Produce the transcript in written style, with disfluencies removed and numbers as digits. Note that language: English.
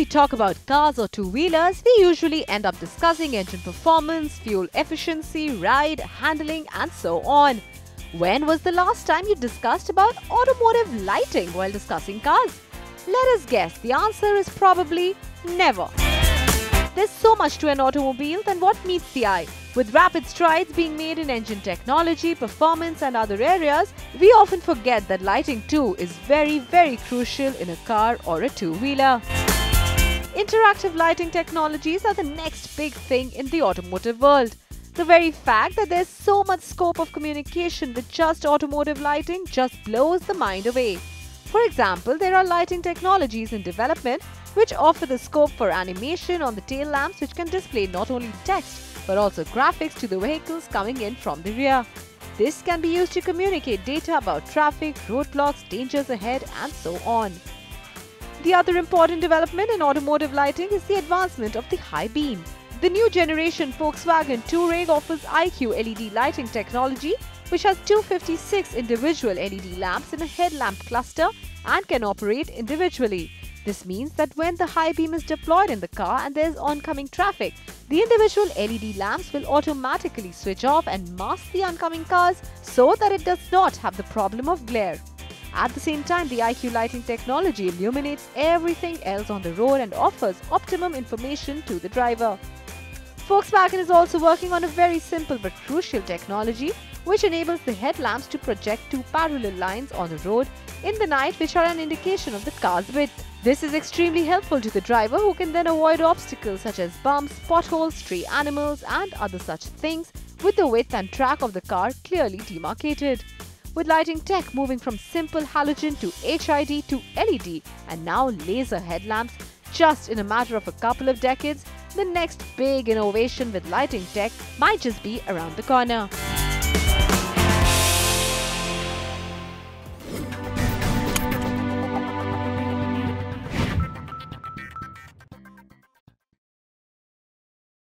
talk about cars or two-wheelers, we usually end up discussing engine performance, fuel efficiency, ride, handling, and so on. When was the last time you discussed about automotive lighting while discussing cars? Let us guess, the answer is probably never. There's so much to an automobile than what meets the eye. With rapid strides being made in engine technology, performance and other areas, we often forget that lighting too is very crucial in a car or a two-wheeler. Interactive lighting technologies are the next big thing in the automotive world. The very fact that there's so much scope of communication with just automotive lighting just blows the mind away. For example, there are lighting technologies in development which offer the scope for animation on the tail lamps, which can display not only text but also graphics to the vehicles coming in from the rear. This can be used to communicate data about traffic, roadblocks, dangers ahead and so on. The other important development in automotive lighting is the advancement of the high beam. The new generation Volkswagen Touareg offers IQ LED lighting technology, which has 256 individual LED lamps in a headlamp cluster and can operate individually. This means that when the high beam is deployed in the car and there is oncoming traffic, the individual LED lamps will automatically switch off and mask the oncoming cars so that it does not have the problem of glare. At the same time, the IQ lighting technology illuminates everything else on the road and offers optimum information to the driver. Volkswagen is also working on a very simple but crucial technology which enables the headlamps to project two parallel lines on the road in the night, which are an indication of the car's width. This is extremely helpful to the driver, who can then avoid obstacles such as bumps, potholes, stray animals and other such things with the width and track of the car clearly demarcated. With lighting tech moving from simple halogen to HID to LED and now laser headlamps just in a matter of a couple of decades, the next big innovation with lighting tech might just be around the corner.